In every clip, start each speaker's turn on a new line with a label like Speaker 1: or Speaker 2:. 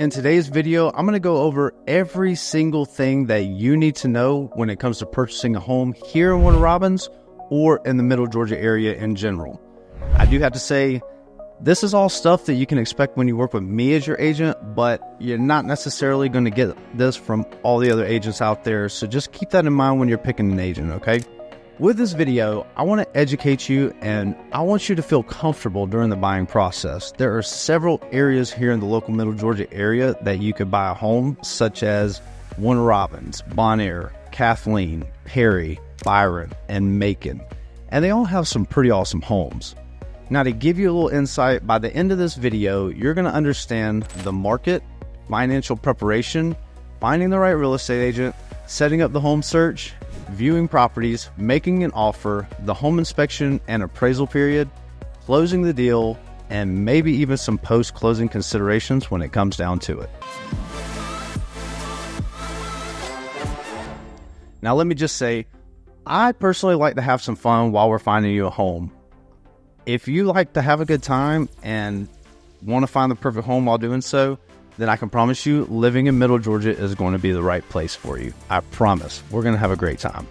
Speaker 1: In today's video, I'm going to go over every single thing that you need to know when it comes to purchasing a home here in Warner Robins or in the Middle Georgia area in general. I do have to say, this is all stuff that you can expect when you work with me as your agent, but you're not necessarily going to get this from all the other agents out there. So just keep that in mind when you're picking an agent, okay? With this video, I want to educate you and I want you to feel comfortable during the buying process. There are several areas here in the local Middle Georgia area that you could buy a home, such as Warner Robins, Bonaire, Kathleen, Perry, Byron, and Macon. And they all have some pretty awesome homes. Now, to give you a little insight, by the end of this video, you're going to understand the market, financial preparation, finding the right real estate agent, setting up the home search, viewing properties, making an offer, the home inspection and appraisal period, closing the deal, and maybe even some post-closing considerations when it comes down to it. Now, let me just say, I personally like to have some fun while we're finding you a home. If you like to have a good time and want to find the perfect home while doing so, then I can promise you living in Middle Georgia is going to be the right place for you. I promise. We're going to have a great time.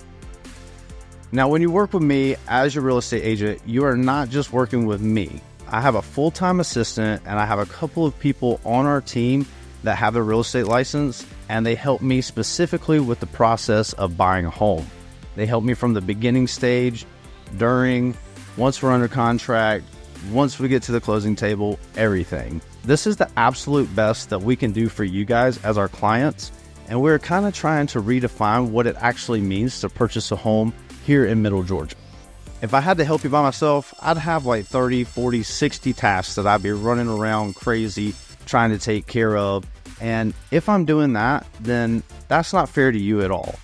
Speaker 1: Now, when you work with me as your real estate agent, you are not just working with me. I have a full-time assistant and I have a couple of people on our team that have their real estate license, and they help me specifically with the process of buying a home. They help me from the beginning stage, during, once we're under contract, once we get to the closing table, everything. This is the absolute best that we can do for you guys as our clients, and we're kind of trying to redefine what it actually means to purchase a home here in Middle Georgia. If I had to help you by myself, I'd have like 30, 40, 60 tasks that I'd be running around crazy trying to take care of, and if I'm doing that, then that's not fair to you at all.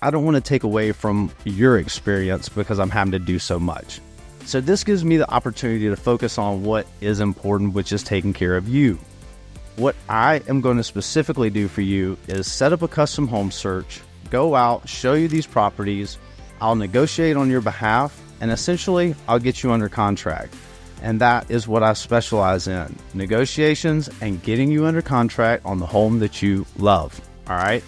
Speaker 1: I don't want to take away from your experience because I'm having to do so much. So this gives me the opportunity to focus on what is important, which is taking care of you. What I am going to specifically do for you is set up a custom home search, go out, show you these properties, I'll negotiate on your behalf, and essentially I'll get you under contract. And that is what I specialize in, negotiations and getting you under contract on the home that you love, all right?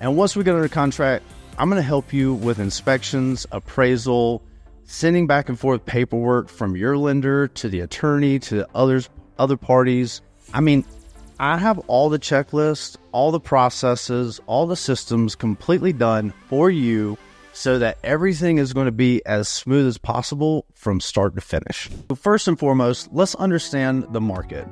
Speaker 1: And once we get under contract, I'm going to help you with inspections, appraisal, sending back and forth paperwork from your lender to the attorney to other parties. I mean, I have all the checklists, all the processes, all the systems completely done for you so that everything is going to be as smooth as possible from start to finish. So first and foremost, let's understand the market.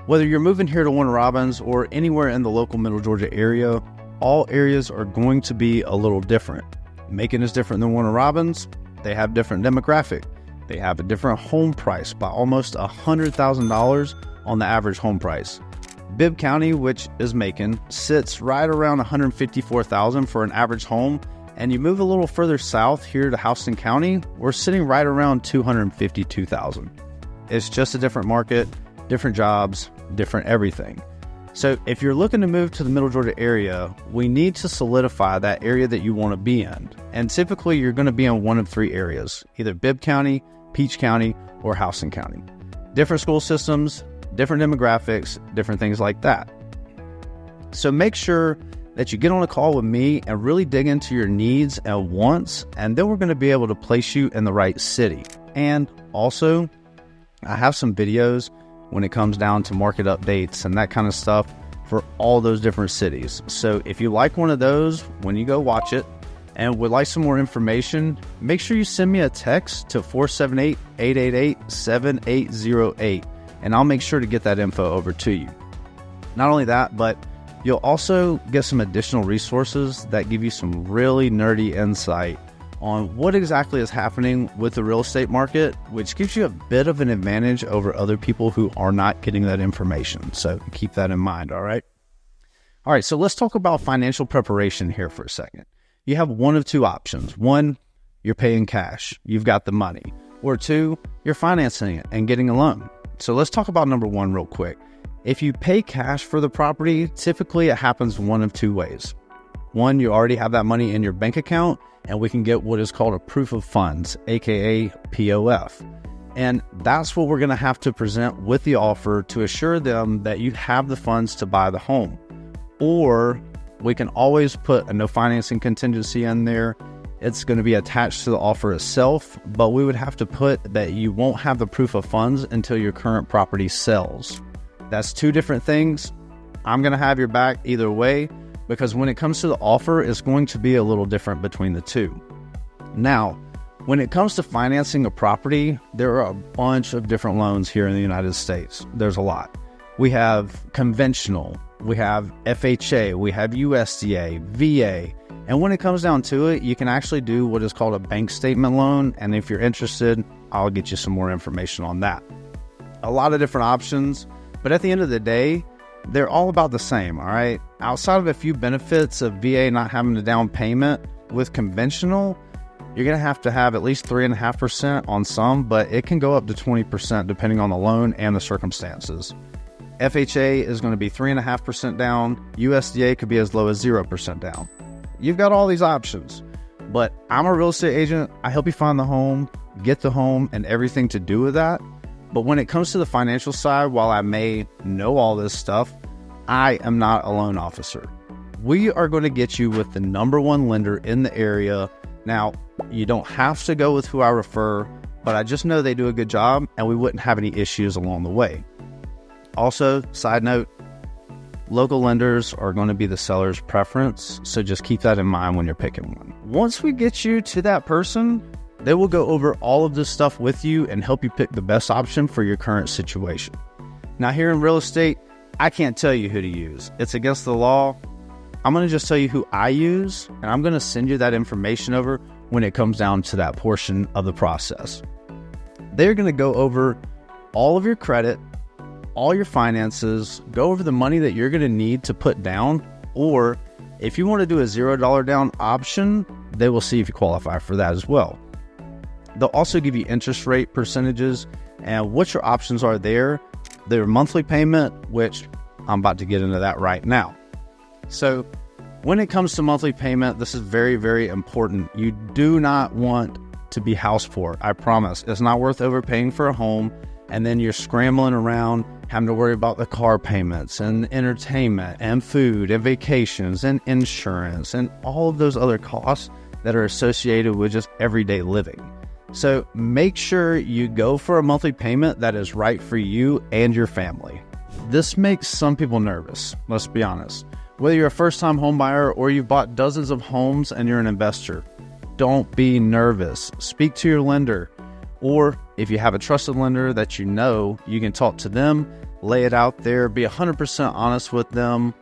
Speaker 1: Whether you're moving here to Warner Robins or anywhere in the local Middle Georgia area, all areas are going to be a little different. Macon is different than Warner Robins. They have different demographic. They have a different home price by almost $100,000 on the average home price. Bibb County, which is Macon, sits right around $154,000 for an average home. And you move a little further south here to Houston County, we're sitting right around $252,000. It's just a different market, different jobs, different everything. So if you're looking to move to the Middle Georgia area, we need to solidify that area that you want to be in. And typically you're going to be in one of three areas, either Bibb County, Peach County, or Houston County. Different school systems, different demographics, different things like that. So make sure that you get on a call with me and really dig into your needs and wants, and then we're going to be able to place you in the right city. And also, I have some videos when it comes down to market updates and that kind of stuff for all those different cities. So if you like one of those, when you go watch it and would like some more information, make sure you send me a text to 478-888-7808, and I'll make sure to get that info over to you. Not only that, but you'll also get some additional resources that give you some really nerdy insight on what exactly is happening with the real estate market, which gives you a bit of an advantage over other people who are not getting that information. So keep that in mind, all right? All right, so let's talk about financial preparation here for a second. You have one of two options. One, you're paying cash. You've got the money. Or two, you're financing it and getting a loan. So let's talk about number one real quick. If you pay cash for the property, typically it happens one of two ways. One, you already have that money in your bank account, and we can get what is called a proof of funds, aka POF. And that's what we're going to have to present with the offer to assure them that you have the funds to buy the home. Or we can always put a no financing contingency in there. It's going to be attached to the offer itself, but we would have to put that you won't have the proof of funds until your current property sells. That's two different things. I'm going to have your back either way, because when it comes to the offer, it's going to be a little different between the two. Now, when it comes to financing a property, there are a bunch of different loans here in the United States. There's a lot. We have conventional, we have FHA, we have USDA, VA. And when it comes down to it, you can actually do what is called a bank statement loan. And if you're interested, I'll get you some more information on that. A lot of different options, but at the end of the day, they're all about the same, all right? Outside of a few benefits of VA not having a down payment, with conventional, you're going to have at least 3.5% on some, but it can go up to 20% depending on the loan and the circumstances. FHA is going to be 3.5% down. USDA could be as low as 0% down. You've got all these options, but I'm a real estate agent. I help you find the home, get the home, and everything to do with that. But when it comes to the financial side, while I may know all this stuff, I am not a loan officer. We are going to get you with the number one lender in the area. Now, you don't have to go with who I refer, but I just know they do a good job and we wouldn't have any issues along the way. Also, side note, local lenders are going to be the seller's preference, so just keep that in mind when you're picking one. Once we get you to that person, they will go over all of this stuff with you and help you pick the best option for your current situation. Now, here in real estate, I can't tell you who to use. It's against the law. I'm going to just tell you who I use, and I'm going to send you that information over when it comes down to that portion of the process. They're going to go over all of your credit, all your finances, go over the money that you're going to need to put down, or if you want to do a $0 down option, they will see if you qualify for that as well. They'll also give you interest rate percentages and what your options are there, their monthly payment, which I'm about to get into that right now. So when it comes to monthly payment, this is very, very important. You do not want to be house poor. I promise. It's not worth overpaying for a home, and then you're scrambling around having to worry about the car payments and entertainment and food and vacations and insurance and all of those other costs that are associated with just everyday living. So make sure you go for a monthly payment that is right for you and your family. This makes some people nervous, let's be honest. Whether you're a first-time home buyer or you've bought dozens of homes and you're an investor, don't be nervous. Speak to your lender. Or if you have a trusted lender that you know, you can talk to them, lay it out there, be 100% honest with them.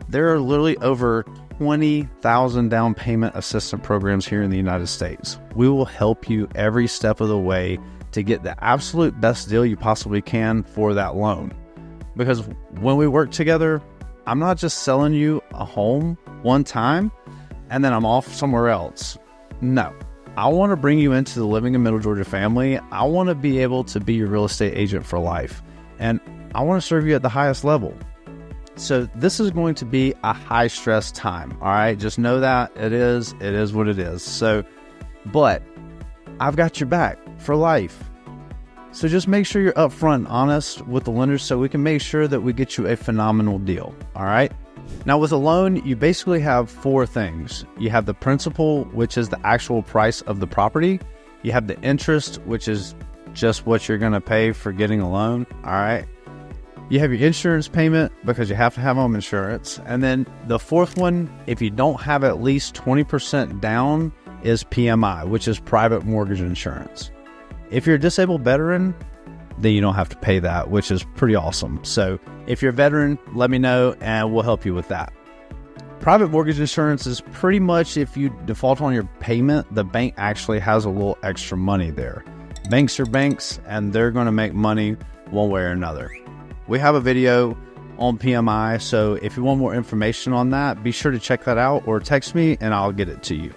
Speaker 1: There are literally over 20,000 down payment assistance programs here in the United States. We will help you every step of the way to get the absolute best deal you possibly can for that loan. Because when we work together, I'm not just selling you a home one time and then I'm off somewhere else. No. I want to bring you into the Living in Middle Georgia family. I want to be able to be your real estate agent for life. And I want to serve you at the highest level. So this is going to be a high stress time. All right. Just know that it is what it is. So, but I've got your back for life. So just make sure you're upfront and honest with the lenders so we can make sure that we get you a phenomenal deal. All right. Now with a loan, you basically have four things. You have the principal, which is the actual price of the property. You have the interest, which is just what you're going to pay for getting a loan. All right. You have your insurance payment because you have to have home insurance. And then the fourth one, if you don't have at least 20% down, is PMI, which is private mortgage insurance. If you're a disabled veteran, then you don't have to pay that, which is pretty awesome. So if you're a veteran, let me know and we'll help you with that. Private mortgage insurance is pretty much if you default on your payment, the bank actually has a little extra money there. Banks are banks and they're going to make money one way or another. We have a video on PMI, so if you want more information on that, be sure to check that out or text me and I'll get it to you.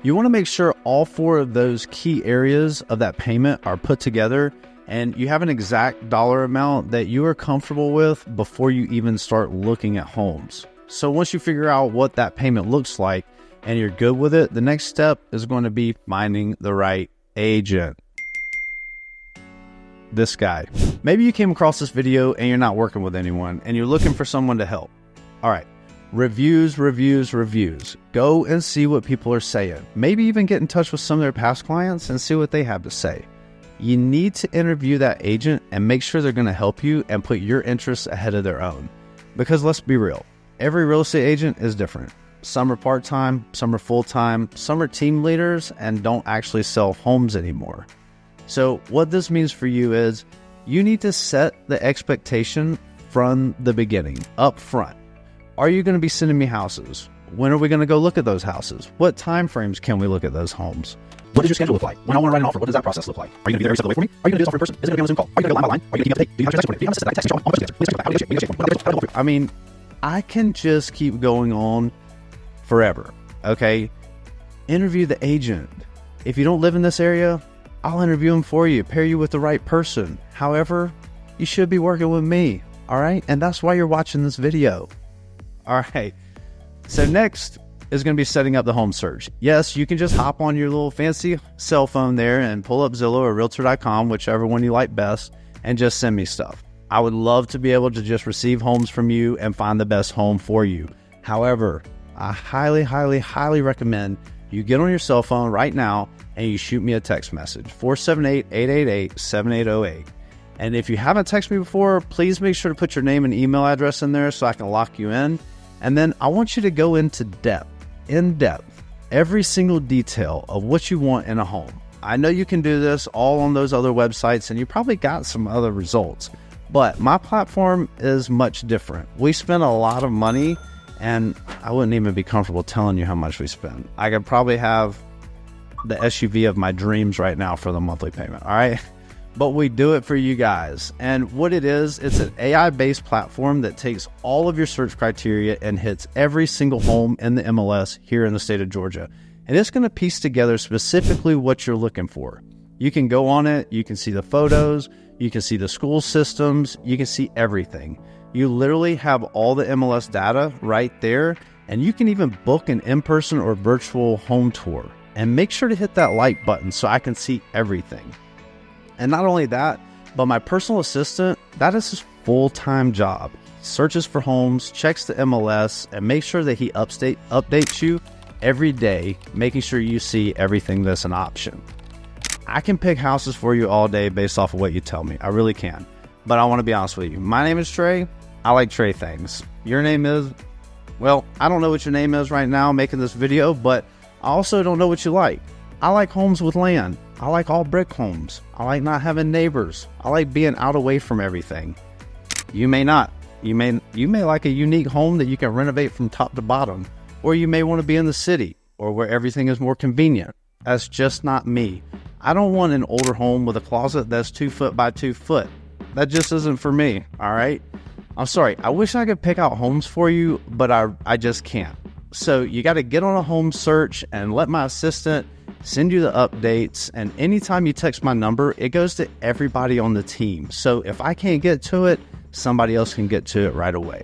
Speaker 1: You want to make sure all four of those key areas of that payment are put together and you have an exact dollar amount that you are comfortable with before you even start looking at homes. So once you figure out what that payment looks like and you're good with it, the next step is going to be finding the right agent. this guy. Maybe you came across this video and you're not working with anyone and you're looking for someone to help. All right. Reviews. Go and see what people are saying. Maybe even get in touch with some of their past clients and see what they have to say. You need to interview that agent and make sure they're going to help you and put your interests ahead of their own. Because let's be real, every real estate agent is different. Some are part-time, some are full-time, some are team leaders and don't actually sell homes anymore. So what this means for you is you need to set the expectation from the beginning, up front. Are you going to be sending me houses? When are we going to go look at those houses? What time frames can we look at those homes?
Speaker 2: What does your schedule look like? When I want to write an offer, what does that process look like? Are you going to be there every step of the way for me? Are you going to do this offer in person? Is it going to be on a Zoom call? Are you going to go line by line? Are you going to keep me up to date? Do you have your text? Do you have a system that I text you all questions? Please
Speaker 1: I mean, I can just keep going on forever, okay? Interview the agent. If you don't live in this area, I'll interview him for you, pair you with the right person. However, you should be working with me, all right? And that's why you're watching this video. All right, so next is going to be setting up the home search. Yes, you can just hop on your little fancy cell phone there and pull up Zillow or Realtor.com, whichever one you like best, and just send me stuff. I would love to be able to just receive homes from you and find the best home for you. However, I highly recommend you get on your cell phone right now and you shoot me a text message, 478-888-7808. And if you haven't texted me before, please make sure to put your name and email address in there so I can lock you in. And then I want you to go into in depth, every single detail of what you want in a home. I know you can do this all on those other websites and you probably got some other results, but my platform is much different. We spend a lot of money and I wouldn't even be comfortable telling you how much we spend. I could probably have the SUV of my dreams right now for the monthly payment, all right? But we do it for you guys. And what it is, it's an AI-based platform that takes all of your search criteria and hits every single home in the MLS here in the state of Georgia. And it's going to piece together specifically what you're looking for. You can go on it, you can see the photos, you can see the school systems, you can see everything. You literally have all the MLS data right there, and you can even book an in-person or virtual home tour. And make sure to hit that like button so I can see everything. And not only that, but my personal assistant, that is his full-time job. He searches for homes, checks the MLS, and makes sure that he updates you every day, making sure you see everything that's an option. I can pick houses for you all day based off of what you tell me. I really can. But I want to be honest with you. My name is Trey. I like Trey things. Your name is, well, I don't know what your name is right now making this video, but I also don't know what you like. I like homes with land. I like all brick homes. I like not having neighbors. I like being out away from everything. You may not. You may like a unique home that you can renovate from top to bottom. Or you may want to be in the city or where everything is more convenient. That's just not me. I don't want an older home with a closet that's 2 foot by 2 foot. That just isn't for me, all right? I'm sorry. I wish I could pick out homes for you, but I just can't. So you got to get on a home search and let my assistant send you the updates. And anytime you text my number, it goes to everybody on the team. So if I can't get to it, somebody else can get to it right away.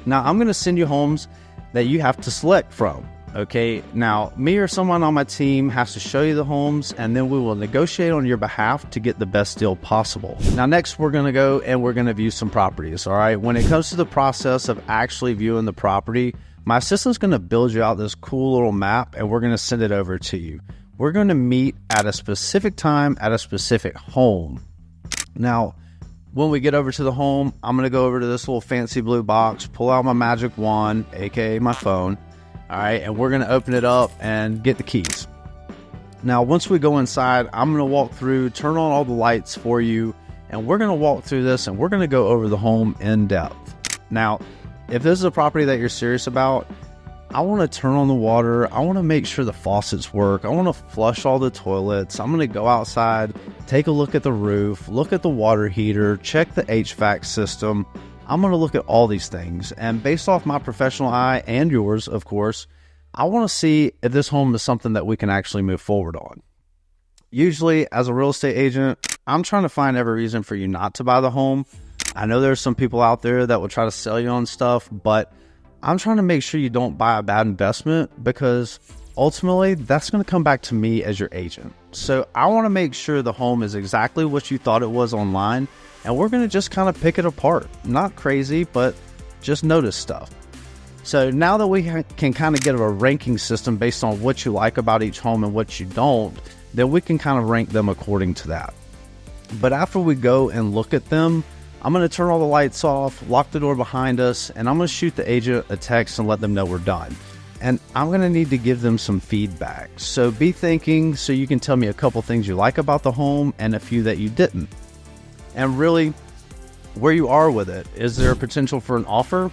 Speaker 1: Now I'm going to send you homes that you have to select from. Okay. Now me or someone on my team has to show you the homes and then we will negotiate on your behalf to get the best deal possible. Now, next we're going to go and we're going to view some properties. All right. When it comes to the process of actually viewing the property, my assistant's going to build you out this cool little map and we're going to send it over to you. We're going to meet at a specific time at a specific home. Now, when we get over to the home, I'm going to go over to this little fancy blue box, pull out my magic wand, aka my phone. All right, and we're going to open it up and get the keys. Now, once we go inside, I'm going to walk through, turn on all the lights for you, and we're going to walk through this and we're going to go over the home in depth. Now, if this is a property that you're serious about, I want to turn on the water. I want to make sure the faucets work. I want to flush all the toilets. I'm going to go outside, take a look at the roof, look at the water heater, check the HVAC system. I'm going to look at all these things. And based off my professional eye and yours, of course, I want to see if this home is something that we can actually move forward on. Usually, as a real estate agent, I'm trying to find every reason for you not to buy the home. I know there's some people out there that will try to sell you on stuff, but I'm trying to make sure you don't buy a bad investment because ultimately that's going to come back to me as your agent. So I want to make sure the home is exactly what you thought it was online, and we're going to just kind of pick it apart. Not crazy, but just notice stuff. So now that we can kind of get a ranking system based on what you like about each home and what you don't, then we can kind of rank them according to that. But after we go and look at them, I'm going to turn all the lights off, lock the door behind us, and I'm going to shoot the agent a text and let them know we're done. And I'm going to need to give them some feedback. So be thinking so you can tell me a couple things you like about the home and a few that you didn't. And really, where you are with it. Is there a potential for an offer?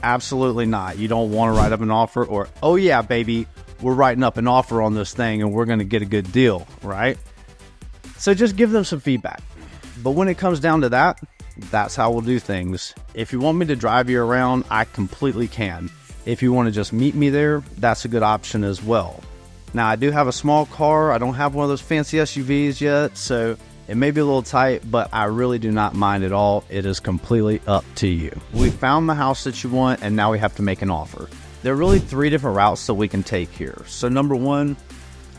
Speaker 1: Absolutely not. You don't want to write up an offer or, oh yeah, baby, we're writing up an offer on this thing and we're going to get a good deal, right? So just give them some feedback. But when it comes down to that, that's how we'll do things. If you want me to drive you around, I completely can. If you want to just meet me there, that's a good option as well. Now, I do have a small car. I don't have one of those fancy SUVs yet, so it may be a little tight, but I really do not mind at all. It is completely up to you. We found the house that you want, and now we have to make an offer. There are really 3 different routes that we can take here. So number 1,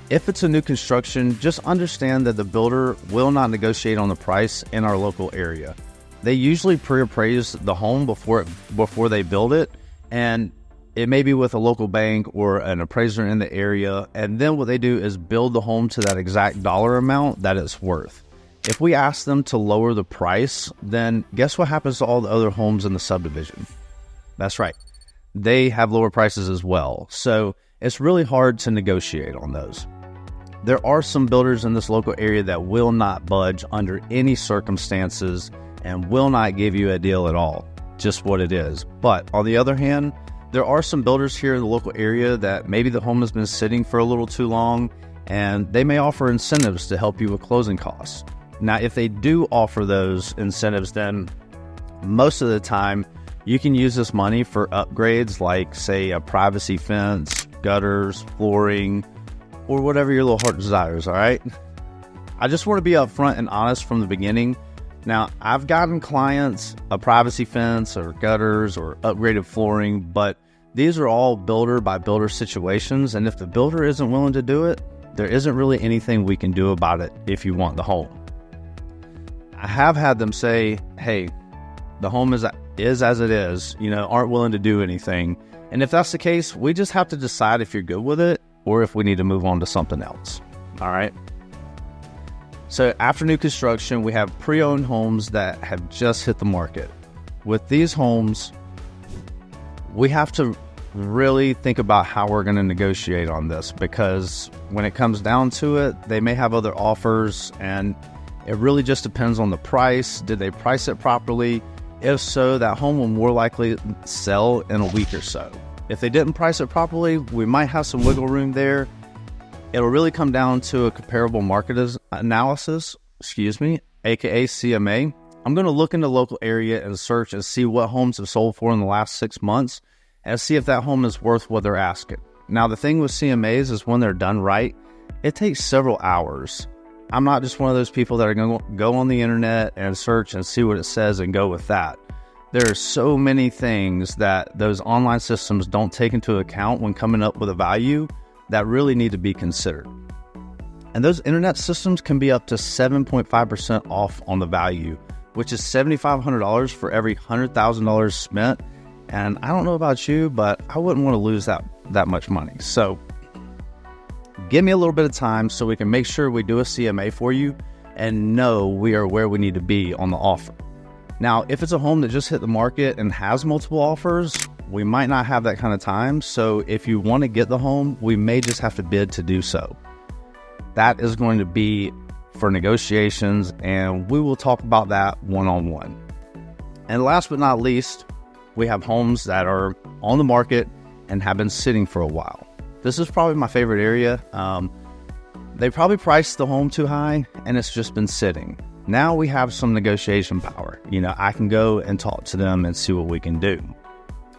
Speaker 1: if it's a new construction, just understand that the builder will not negotiate on the price in our local area. They usually pre-appraise the home before they build it, and it may be with a local bank or an appraiser in the area, and then what they do is build the home to that exact dollar amount that it's worth. If we ask them to lower the price, then guess what happens to all the other homes in the subdivision? That's right. They have lower prices as well. So it's really hard to negotiate on those. There are some builders in this local area that will not budge under any circumstances and will not give you a deal at all, just what it is. But on the other hand, there are some builders here in the local area that maybe the home has been sitting for a little too long, and they may offer incentives to help you with closing costs. Now, if they do offer those incentives, then most of the time you can use this money for upgrades like, say, a privacy fence, gutters, flooring, or whatever your little heart desires, all right? I just want to be upfront and honest from the beginning. Now, I've gotten clients a privacy fence or gutters or upgraded flooring, but these are all builder by builder situations, and if the builder isn't willing to do it, there isn't really anything we can do about it if you want the home. I have had them say, hey, the home is as it is, aren't willing to do anything. And if that's the case, we just have to decide if you're good with it or if we need to move on to something else. All right. So after new construction, we have pre-owned homes that have just hit the market. With these homes, we have to really think about how we're going to negotiate on this, because when it comes down to it, they may have other offers, and it really just depends on the price. Did they price it properly? If so, that home will more likely sell in a week or so. If they didn't price it properly, we might have some wiggle room there. It'll really come down to a comparable market analysis, aka CMA. I'm going to look in the local area and search and see what homes have sold for in the last 6 months and see if that home is worth what they're asking. Now, the thing with CMAs is when they're done right, it takes several hours. I'm not just one of those people that are going to go on the internet and search and see what it says and go with that. There are so many things that those online systems don't take into account when coming up with a value that really need to be considered. And those internet systems can be up to 7.5% off on the value, which is $7,500 for every $100,000 spent. And I don't know about you, but I wouldn't want to lose that much money. So give me a little bit of time so we can make sure we do a CMA for you and know we are where we need to be on the offer. Now, if it's a home that just hit the market and has multiple offers, we might not have that kind of time. So if you want to get the home, we may just have to bid to do so. That is going to be for negotiations, and we will talk about that one-on-one. And last but not least, we have homes that are on the market and have been sitting for a while. This is probably my favorite area. They probably priced the home too high and it's just been sitting. Now we have some negotiation power. I can go and talk to them and see what we can do.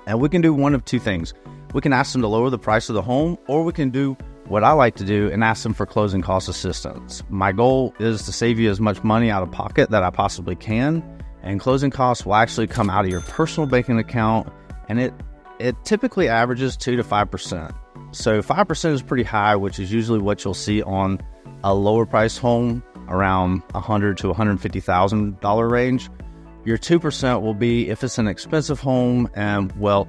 Speaker 1: And we can do one of two things. We can ask them to lower the price of the home, or we can do what I like to do and ask them for closing cost assistance. My goal is to save you as much money out of pocket that I possibly can, and closing costs will actually come out of your personal banking account, and it typically averages 2 to 5%. So 5% is pretty high, which is usually what you'll see on a lower price home around $100,000 to $150,000 range. Your 2% will be if it's an expensive home, and well,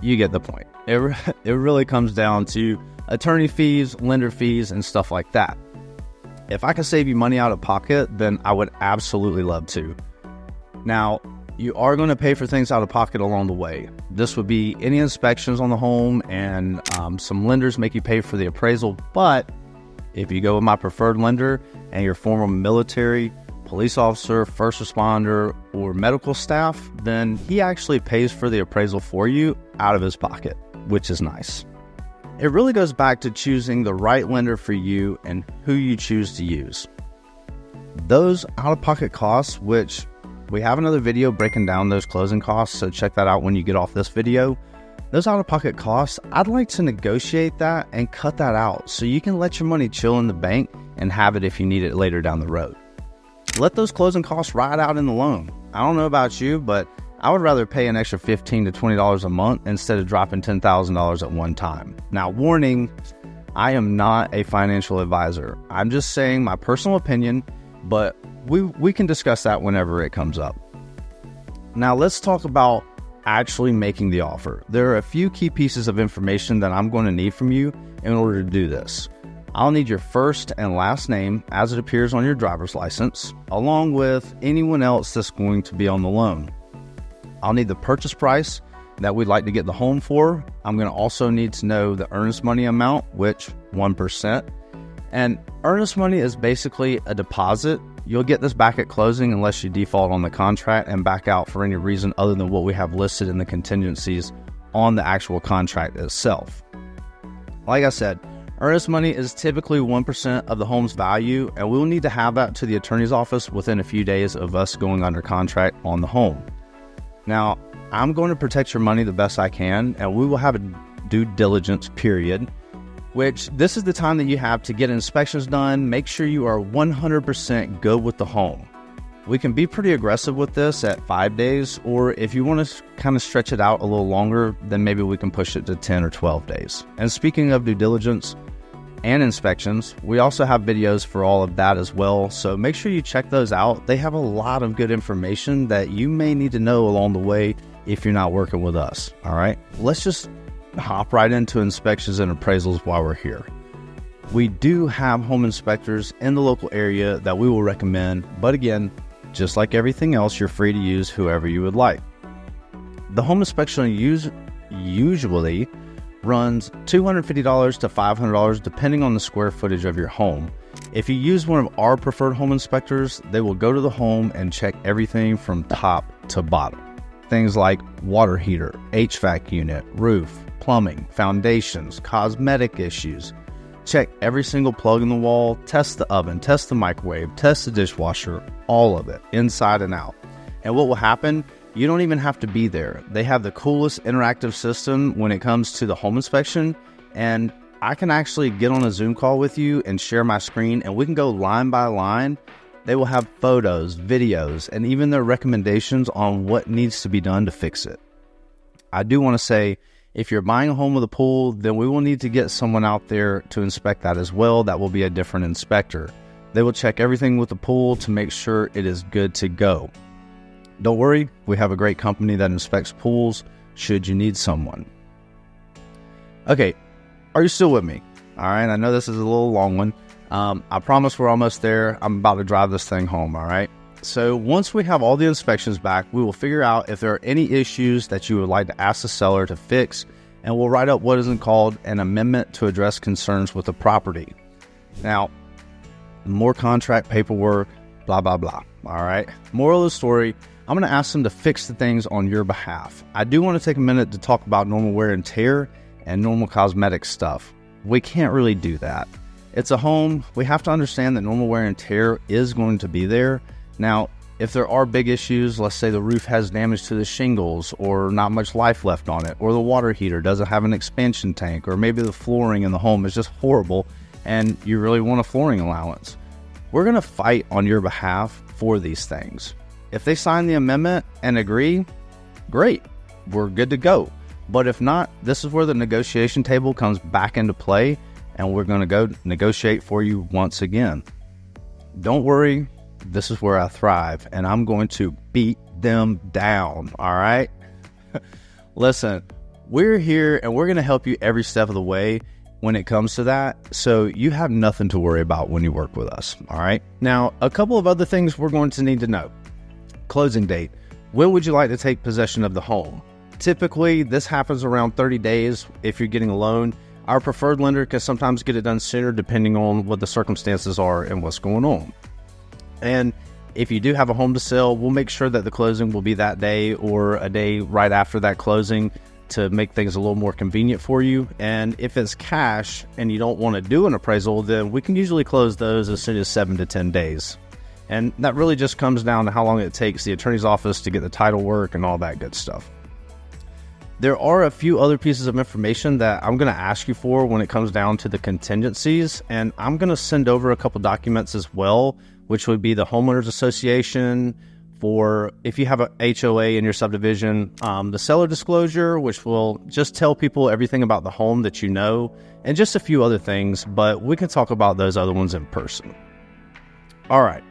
Speaker 1: you get the point. It really comes down to attorney fees, lender fees, and stuff like that. If I can save you money out of pocket, then I would absolutely love to. Now, you are going to pay for things out of pocket along the way. This would be any inspections on the home, and some lenders make you pay for the appraisal. But if you go with my preferred lender and you're former military, police officer, first responder, or medical staff, then he actually pays for the appraisal for you out of his pocket, which is nice. It really goes back to choosing the right lender for you and who you choose to use. Those out-of-pocket costs, which we have another video breaking down those closing costs, so check that out when you get off this video. Those out-of-pocket costs, I'd like to negotiate that and cut that out so you can let your money chill in the bank and have it if you need it later down the road. Let those closing costs ride out in the loan. I don't know about you, but I would rather pay an extra $15 to $20 a month instead of dropping $10,000 at one time. Now, warning, I am not a financial advisor. I'm just saying my personal opinion, but we can discuss that whenever it comes up. Now, let's talk about actually making the offer. There are a few key pieces of information that I'm going to need from you in order to do this. I'll need your first and last name as it appears on your driver's license, along with anyone else that's going to be on the loan. I'll need the purchase price that we'd like to get the home for. I'm going to also need to know the earnest money amount, which 1%. And earnest money is basically a deposit. You'll get this back at closing unless you default on the contract and back out for any reason other than what we have listed in the contingencies on the actual contract itself. Like I said, earnest money is typically 1% of the home's value, and we'll need to have that to the attorney's office within a few days of us going under contract on the home. Now, I'm going to protect your money the best I can, and we will have a due diligence period, which this is the time that you have to get inspections done. Make sure you are 100% good with the home. We can be pretty aggressive with this at 5 days, or if you want to kind of stretch it out a little longer, then maybe we can push it to 10 or 12 days. And speaking of due diligence and inspections, we also have videos for all of that as well, so make sure you check those out. They have a lot of good information that you may need to know along the way if you're not working with us. All right, let's just hop right into inspections and appraisals while we're here. We do have home inspectors in the local area that we will recommend, but again, just like everything else, you're free to use whoever you would like. The home inspection usually runs $250 to $500 depending on the square footage of your home. If you use one of our preferred home inspectors, they will go to the home and check everything from top to bottom. Things like water heater, HVAC unit, roof, plumbing, foundations, cosmetic issues. Check every single plug in the wall, test the oven, test the microwave, test the dishwasher, all of it, inside and out. And what will happen, you don't even have to be there. They have the coolest interactive system when it comes to the home inspection, and I can actually get on a Zoom call with you and share my screen, and we can go line by line. They will have photos, videos, and even their recommendations on what needs to be done to fix it. I do want to say, if you're buying a home with a pool, then we will need to get someone out there to inspect that as well. That will be a different inspector. They will check everything with the pool to make sure it is good to go. Don't worry, we have a great company that inspects pools should you need someone. Okay, are you still with me? All right, I know this is a little long one. I promise we're almost there. I'm about to drive this thing home, all right? So once we have all the inspections back, we will figure out if there are any issues that you would like to ask the seller to fix, and we'll write up what is called an amendment to address concerns with the property. Now, more contract paperwork, blah, blah, blah, all right? Moral of the story, I'm going to ask them to fix the things on your behalf. I do want to take a minute to talk about normal wear and tear and normal cosmetic stuff. We can't really do that. It's a home. We have to understand that normal wear and tear is going to be there. Now, if there are big issues, let's say the roof has damage to the shingles or not much life left on it, or the water heater doesn't have an expansion tank, or maybe the flooring in the home is just horrible and you really want a flooring allowance, we're going to fight on your behalf for these things. If they sign the amendment and agree, great, we're good to go. But if not, this is where the negotiation table comes back into play, and we're going to go negotiate for you once again. Don't worry, this is where I thrive, and I'm going to beat them down, all right? Listen, we're here, and we're going to help you every step of the way when it comes to that, so you have nothing to worry about when you work with us, all right? Now, a couple of other things we're going to need to know. Closing date. When would you like to take possession of the home? Typically, this happens around 30 days if you're getting a loan. Our preferred lender can sometimes get it done sooner depending on what the circumstances are and what's going on. And if you do have a home to sell, we'll make sure that the closing will be that day or a day right after that closing to make things a little more convenient for you. And if it's cash and you don't want to do an appraisal, then we can usually close those as soon as 7 to 10 days. And that really just comes down to how long it takes the attorney's office to get the title work and all that good stuff. There are a few other pieces of information that I'm going to ask you for when it comes down to the contingencies, and I'm going to send over a couple documents as well, which would be the homeowners association for if you have a HOA in your subdivision, the seller disclosure, which will just tell people everything about the home that you know, and just a few other things, but we can talk about those other ones in person. All right.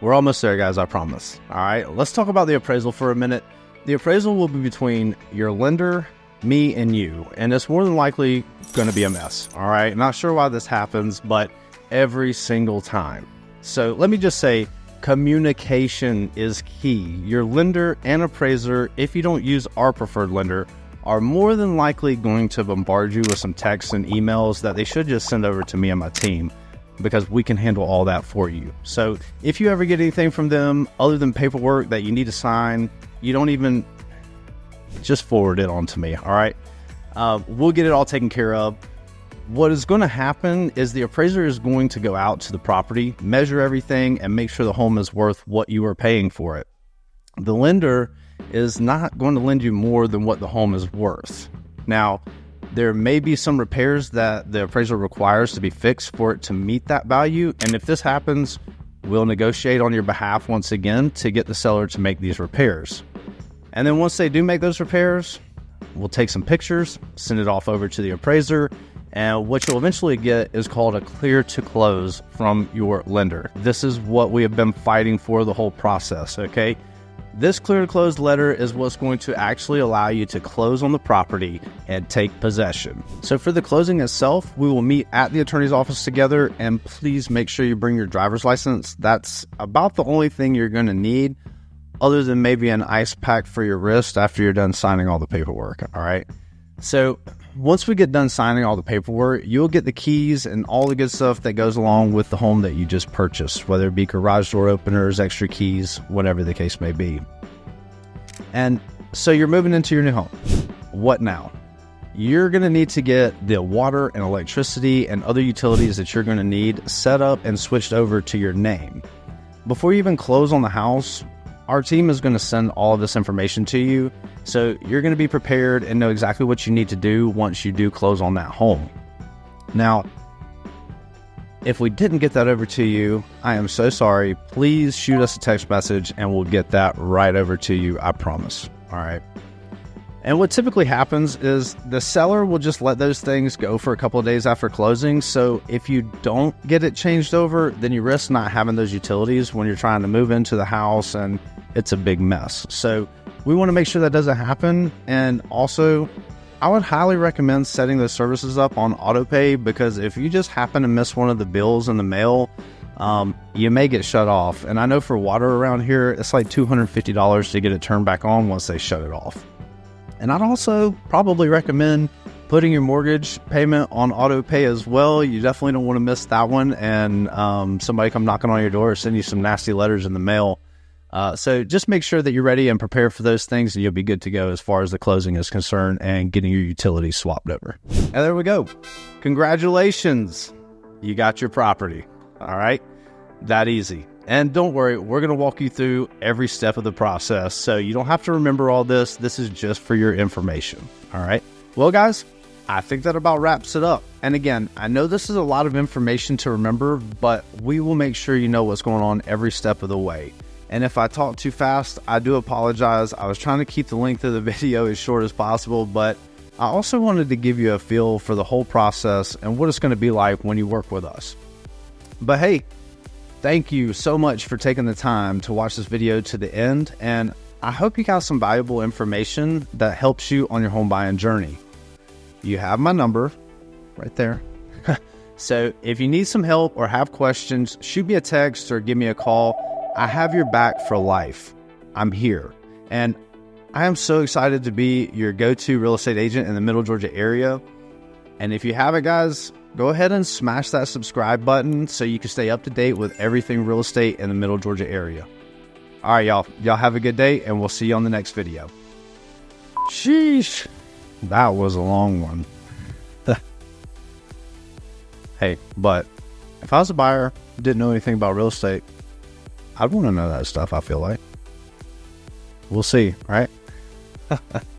Speaker 1: We're almost there, guys, I promise. All right, let's talk about the appraisal for a minute. The appraisal will be between your lender, me, and you, and it's more than likely going to be a mess, all right? Not sure why this happens, but every single time. So let me just say, communication is key. Your lender and appraiser, if you don't use our preferred lender, are more than likely going to bombard you with some texts and emails that they should just send over to me and my team, because we can handle all that for you. So if you ever get anything from them other than paperwork that you need to sign, you don't even just forward it on to me, all right? We'll get it all taken care of. What is going to happen is the appraiser is going to go out to the property, measure everything, and make sure the home is worth what you are paying for it. The lender is not going to lend you more than what the home is worth. Now, there may be some repairs that the appraiser requires to be fixed for it to meet that value, and if this happens, we'll negotiate on your behalf once again to get the seller to make these repairs. And then once they do make those repairs, we'll take some pictures, send it off over to the appraiser, and what you'll eventually get is called a clear to close from your lender. This is what we have been fighting for the whole process, okay? This clear to close letter is what's going to actually allow you to close on the property and take possession. So for the closing itself, we will meet at the attorney's office together, and please make sure you bring your driver's license. That's about the only thing you're going to need, other than maybe an ice pack for your wrist after you're done signing all the paperwork, all right? So once we get done signing all the paperwork, you'll get the keys and all the good stuff that goes along with the home that you just purchased, whether it be garage door openers, extra keys, whatever the case may be. And so you're moving into your new home. What now? You're going to need to get the water and electricity and other utilities that you're going to need set up and switched over to your name. Before you even close on the house, our team is going to send all of this information to you, so you're going to be prepared and know exactly what you need to do once you do close on that home. Now, if we didn't get that over to you, I am so sorry. Please shoot us a text message and we'll get that right over to you, I promise. All right. And what typically happens is the seller will just let those things go for a couple of days after closing. So if you don't get it changed over, then you risk not having those utilities when you're trying to move into the house, and it's a big mess. So we want to make sure that doesn't happen. And also, I would highly recommend setting those services up on autopay, because if you just happen to miss one of the bills in the mail, you may get shut off. And I know for water around here, it's like $250 to get it turned back on once they shut it off. And I'd also probably recommend putting your mortgage payment on auto pay as well. You definitely don't want to miss that one, and somebody come knocking on your door or send you some nasty letters in the mail. So just make sure that you're ready and prepared for those things, and you'll be good to go as far as the closing is concerned and getting your utilities swapped over. And there we go. Congratulations. You got your property. All right. That easy. And don't worry, we're going to walk you through every step of the process, so you don't have to remember all this. This is just for your information. All right. Well, guys, I think that about wraps it up. And again, I know this is a lot of information to remember, but we will make sure you know what's going on every step of the way. And if I talk too fast, I do apologize. I was trying to keep the length of the video as short as possible, but I also wanted to give you a feel for the whole process and what it's going to be like when you work with us. But hey, thank you so much for taking the time to watch this video to the end, and I hope you got some valuable information that helps you on your home buying journey. You have my number right there. So if you need some help or have questions, shoot me a text or give me a call. I have your back for life. I'm here. And I am so excited to be your go-to real estate agent in the Middle Georgia area. And if you haven't, guys, go ahead and smash that subscribe button so you can stay up to date with everything real estate in the Middle Georgia area. All right, y'all. Y'all have a good day, and we'll see you on the next video. Sheesh. That was a long one. Hey, but if I was a buyer, didn't know anything about real estate, I'd want to know that stuff, I feel like. We'll see, right?